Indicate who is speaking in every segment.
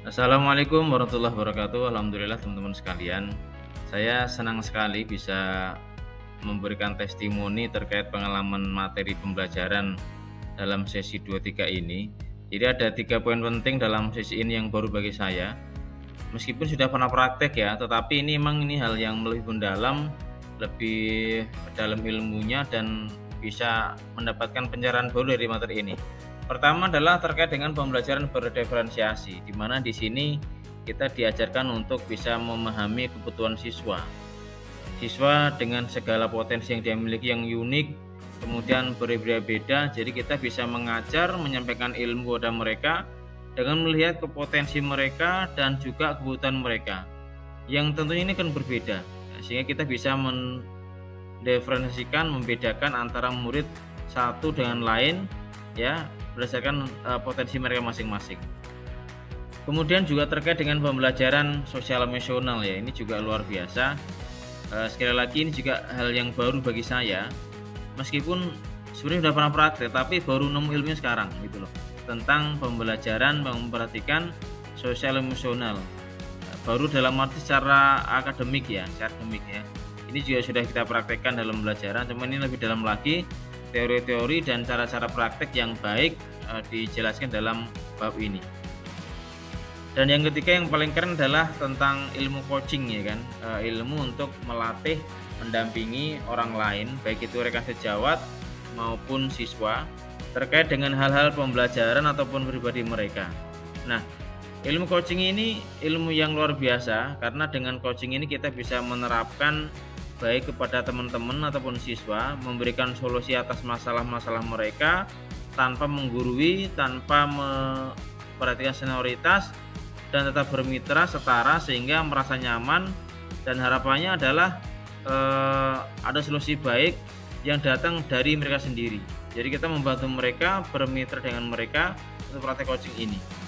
Speaker 1: Assalamualaikum warahmatullahi wabarakatuh. Alhamdulillah teman-teman sekalian, saya senang sekali bisa memberikan testimoni terkait pengalaman materi pembelajaran dalam sesi 23 ini. Jadi ada 3 poin penting dalam sesi ini yang baru bagi saya. Meskipun sudah pernah praktek ya, tetapi ini hal yang lebih mendalam, lebih dalam ilmunya dan bisa mendapatkan pencerahan baru dari materi ini. Pertama adalah terkait dengan pembelajaran berdiferensiasi, di mana di sini kita diajarkan untuk bisa memahami kebutuhan siswa. Siswa dengan segala potensi yang dia miliki yang unik, kemudian berbeda-beda, jadi kita bisa mengajar, menyampaikan ilmu kepada mereka dengan melihat potensi mereka dan juga kebutuhan mereka, yang tentunya ini kan berbeda, sehingga kita bisa mendiferensiasikan, membedakan antara murid satu dengan lain, ya, berdasarkan potensi mereka masing-masing. Kemudian juga terkait dengan pembelajaran sosial emosional ya, ini juga luar biasa. Sekali lagi ini juga hal yang baru bagi saya, meskipun sebenarnya sudah pernah praktek tapi baru nemu ilmunya sekarang gitu loh, tentang pembelajaran memperhatikan sosial emosional, baru dalam arti secara akademik ya, ini juga sudah kita praktekkan dalam pembelajaran, cuman ini lebih dalam lagi, teori-teori dan cara-cara praktek yang baik dijelaskan dalam bab ini. Dan yang ketiga yang paling keren adalah tentang ilmu coaching ya kan, ilmu untuk melatih, mendampingi orang lain, baik itu rekan sejawat maupun siswa, terkait dengan hal-hal pembelajaran ataupun pribadi mereka. Nah, ilmu coaching ini ilmu yang luar biasa, karena dengan coaching ini kita bisa menerapkan baik kepada teman-teman ataupun siswa, memberikan solusi atas masalah-masalah mereka tanpa menggurui, tanpa memperhatikan senioritas, dan tetap bermitra setara sehingga merasa nyaman, dan harapannya adalah ada solusi baik yang datang dari mereka sendiri. Jadi kita membantu mereka, bermitra dengan mereka untuk praktek coaching ini.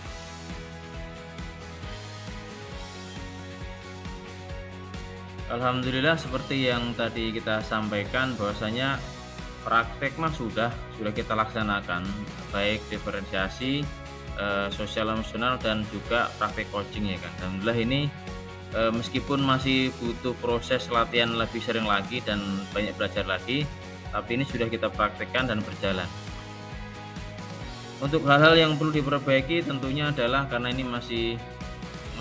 Speaker 1: Alhamdulillah seperti yang tadi kita sampaikan, bahwasanya praktek mah sudah kita laksanakan, baik diferensiasi, sosial emosional dan juga praktek coaching ya kan. Alhamdulillah ini meskipun masih butuh proses latihan lebih sering lagi dan banyak belajar lagi, tapi ini sudah kita praktekkan dan berjalan. Untuk hal-hal yang perlu diperbaiki tentunya adalah karena ini masih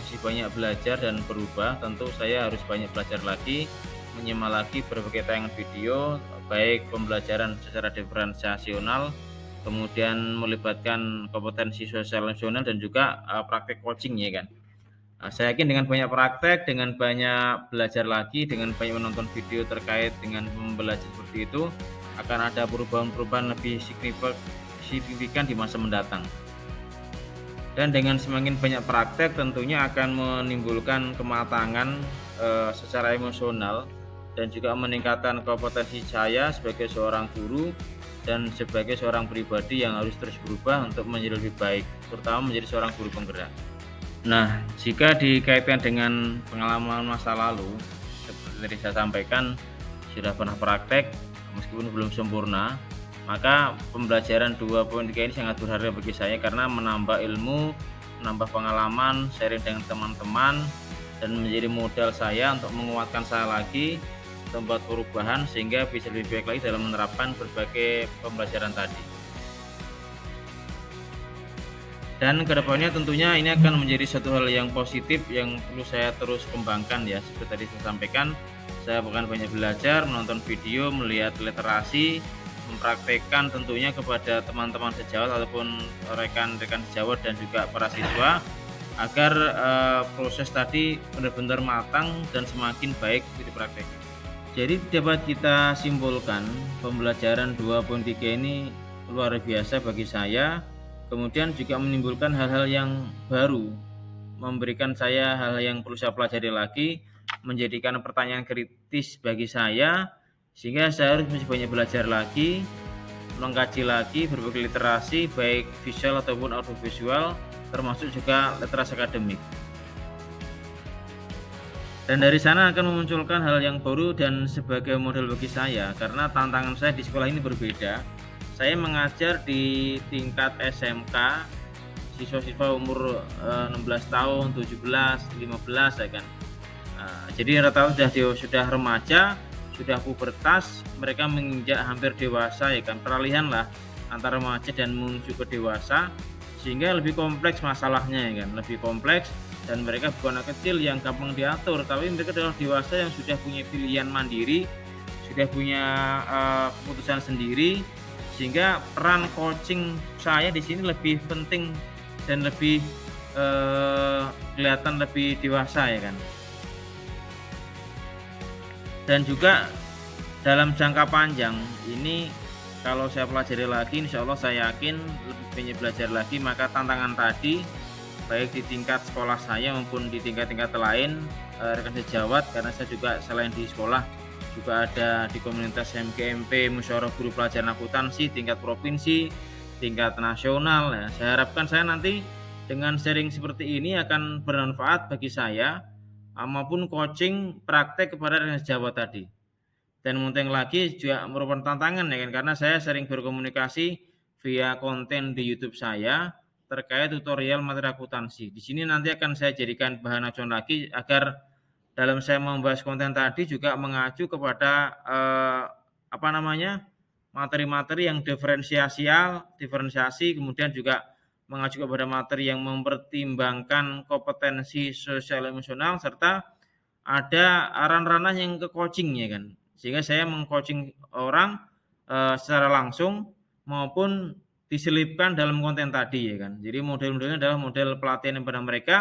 Speaker 1: banyak belajar dan berubah, tentu saya harus banyak belajar lagi, menyimak lagi berbagai tayangan video, baik pembelajaran secara diferensiasional, kemudian melibatkan kompetensi sosial emosional dan juga praktek coaching ya kan. Saya yakin dengan banyak praktek, dengan banyak belajar lagi, dengan banyak menonton video terkait dengan pembelajaran seperti itu, akan ada perubahan-perubahan lebih signifikan di masa mendatang. Dan dengan semakin banyak praktek tentunya akan menimbulkan kematangan secara emosional dan juga meningkatkan kompetensi saya sebagai seorang guru dan sebagai seorang pribadi yang harus terus berubah untuk menjadi lebih baik, terutama menjadi seorang guru penggerak. Nah, jika dikaitkan dengan pengalaman masa lalu, seperti tadi saya sampaikan, sudah pernah praktek meskipun belum sempurna, maka pembelajaran 2.3 ini sangat berharga bagi saya karena menambah ilmu, menambah pengalaman, sharing dengan teman-teman, dan menjadi modal saya untuk menguatkan saya lagi, membuat perubahan sehingga bisa lebih baik lagi dalam menerapkan berbagai pembelajaran tadi. Dan kedepannya tentunya ini akan menjadi satu hal yang positif yang perlu saya terus kembangkan ya. Seperti tadi saya sampaikan, saya akan banyak belajar, menonton video, melihat literasi, mempraktekkan tentunya kepada teman-teman sejawat ataupun rekan-rekan sejawat dan juga para siswa agar proses tadi benar-benar matang dan semakin baik dipraktekkan. Jadi dapat kita simpulkan pembelajaran 2.3 ini luar biasa bagi saya, kemudian juga menimbulkan hal-hal yang baru, memberikan saya hal yang perlu saya pelajari lagi, menjadikan pertanyaan kritis bagi saya, sehingga saya harus masih banyak belajar lagi, mengkaji lagi berbagai literasi baik visual ataupun audiovisual, termasuk juga literasi akademik. Dan dari sana akan memunculkan hal yang baru dan sebagai model bagi saya, karena tantangan saya di sekolah ini berbeda. Saya mengajar di tingkat SMK, siswa-siswa umur 16 tahun, 17, 15 ya kan. Jadi rata-rata sudah remaja, sudah pubertas, mereka menginjak hampir dewasa ya kan, peralihan lah antara remaja dan menuju ke dewasa, sehingga lebih kompleks masalahnya ya kan, lebih kompleks, dan mereka bukan anak kecil yang gampang diatur, tapi mereka adalah dewasa yang sudah punya pilihan mandiri, sudah punya keputusan sendiri, sehingga peran coaching saya di sini lebih penting dan lebih kelihatan lebih dewasa ya kan. Dan juga dalam jangka panjang ini kalau saya pelajari lagi, insya Allah saya yakin lebih banyak belajar lagi, maka tantangan tadi baik di tingkat sekolah saya maupun di tingkat-tingkat lain rekan sejawat, karena saya juga selain di sekolah juga ada di komunitas MGMP Musyawarah Guru Pelajaran Akuntansi tingkat provinsi, tingkat nasional ya. Saya harapkan saya nanti dengan sharing seperti ini akan bermanfaat bagi saya maupun coaching praktek kepada rekan sejawat tadi. Dan penting lagi juga merupakan tantangan ya kan, karena saya sering berkomunikasi via konten di YouTube saya terkait tutorial materi akuntansi. Di sini nanti akan saya jadikan bahan acuan lagi agar dalam saya membahas konten tadi juga mengacu kepada materi-materi yang diferensiasi, kemudian juga mengacu kepada materi yang mempertimbangkan kompetensi sosial emosional, serta ada ranah-ranah yang ke coaching ya kan, sehingga saya mengcoaching orang secara langsung maupun diselipkan dalam konten tadi ya kan. Jadi model-modelnya adalah model pelatihan kepada mereka